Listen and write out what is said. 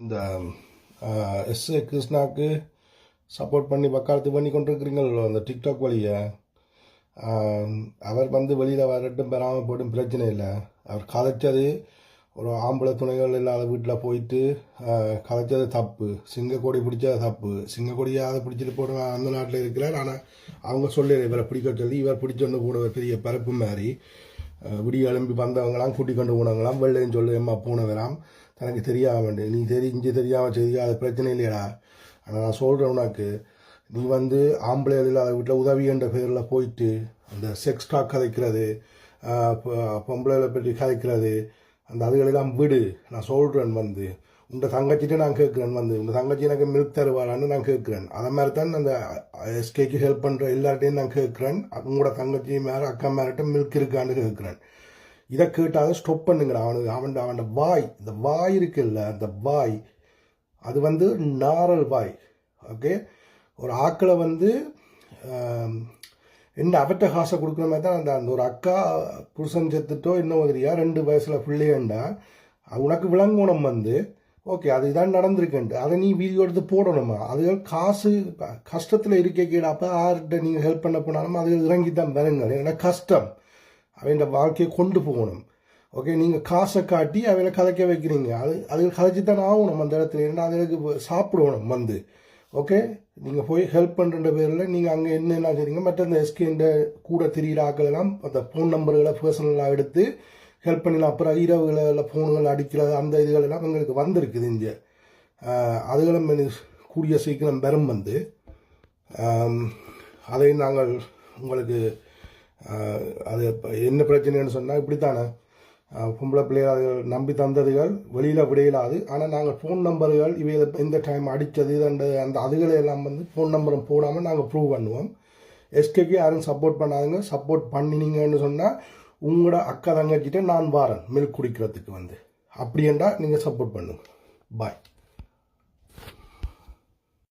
இந்த S A கிருஷ்ணாவுக்கு support பண்ணி வக்காலத்து பண்ணி கொண்டிருக்கிறீங்களோ அந்த டிக்டாக் வழியை. அவர் வெளியில் வரட்டும் பெறாமல் போட்டும் பிரச்சனை இல்லை. அவர் கதைச்சது ஒரு ஆம்பளை துணைகள் இல்லாத வீட்டில் போயிட்டு கதைச்சது தப்பு. சிங்கக்கொடி பிடிச்சது தப்பு. சிங்கக்கொடியாவது பிடிச்சிட்டு போட அந்த நாட்டில் இருக்கிறார். ஆனால் அவங்க சொல்லி இவரை பிடிக்க சொல்லி இவர் பிடிச்சொன்று கூட ஒரு பெரிய பரப்பு மாதிரி விடிய எழும்பி வந்தவங்களாம் கூட்டி கொண்டு போனவங்களாம் வெள்ளைன்னு சொல்லி அம்மா போனவராம் தனக்கு தெரியாம வேண்டிய நீ இஞ்சி தெரியாமல் செய்ய பிரச்சனை இல்லையடா. ஆனால் நான் சொல்கிறேன் உனக்கு, நீ ஆம்பளைகள் இல்லாத வீட்டில் உதவி என்ற பேரில் போயிட்டு அந்த செக்ஸ் டாக் கதைக்கிறது, பொம்பளைகளை பற்றி கதைக்கிறது, அந்த அதுகளெல்லாம் விடு. நான் சொல்கிறேன் உங்கள் தங்கச்சிட்டே நான் கேட்குறேன் உங்கள் தங்கச்சி எனக்கு மில்க் தருவாரான்னு நான் கேட்குறேன். அதை மாதிரி தான் அந்த எஸ்கேக்கு ஹெல்ப் பண்ணுற எல்லார்ட்டையும் நான் கேட்குறேன். உங்களோட தங்கச்சி மேலே அக்கா மேலிட்ட மில்க் இருக்கான்னு கேட்குறேன். இதை கேட்டால் ஸ்டொப் பண்ணுங்கிறான். அவன் வாய், இந்த வாய் இருக்குல்ல, அந்த வாய் அது நாரல் வாய். ஓகே, ஒரு ஆக்களை என்ன அவற்ற காசை கொடுக்குற மாதிரி தான் அந்த ஒரு அக்கா புருஷன் செத்துட்டோ இன்னும் உதவியா 2 வயசில் பிள்ளையண்டா உனக்கு விளங்கணும் ஓகே அதுதான் நடந்திருக்குன்ட்டு அதை நீ வீடியோ எடுத்து போடணுமா. அதுகள் காசு கஷ்டத்தில் இருக்க கேடாப்ப யார்கிட்ட நீங்கள் ஹெல்ப் பண்ண போனாலும் அதுகள் இறங்கி தான் வருங்க. ஏன்னா கஷ்டம், அவன் வாழ்க்கையை கொண்டு போகணும். ஓகே, நீங்கள் காசை காட்டி அவையில் கதைக்க வைக்கிறீங்க. அதுகள் கதைச்சி தான் ஆகணும் அந்த இடத்துல. ஏன்னா அதுகளுக்கு சாப்பிடணும் ஓகே, நீங்கள் போய் ஹெல்ப் பண்ணுற பேரில் நீங்கள் அங்கே என்னென்ன செய்றீங்க. மற்ற அந்த எஸ்கேண்ட கூட தெரிகிற ஆக்களெல்லாம் அந்த ஃபோன் நம்பர்களை பர்சனலாக எடுத்து ஹெல்ப் பண்ணிடலாம். அப்புறம் இரவுகளில் ஃபோன்கள் அடிக்கிறது அந்த இதுகளெல்லாம் எங்களுக்கு வந்திருக்குது இங்கே. அதுகளும் கூடிய சீக்கிரம் பெறும் அதை நாங்கள் உங்களுக்கு அது என்ன பிரச்சனைன்னு சொன்னால் இப்படித்தானே பொம்பளை பிள்ளைகள் நம்பி தந்ததுகள் வெளியில் விடையிலாது. ஆனால் நாங்கள் ஃபோன் நம்பர்கள் இவை இந்த டைம் அடித்தது அந்த அதுகளை எல்லாம் ஃபோன் நம்பரும் போடாமல் நாங்கள் ப்ரூவ் பண்ணுவோம். எஸ்கேக்கு யாரும் சப்போர்ட் பண்ணாதுங்க. சப்போர்ட் பண்ணினீங்கன்னு சொன்னால் உங்களோட அக்கா தங்கச்சிட்ட நான் வாரேன் மில்க் குடிக்கிறதுக்கு அப்படியேண்டா நீங்கள் சப்போர்ட் பண்ணுங்க. பாய்.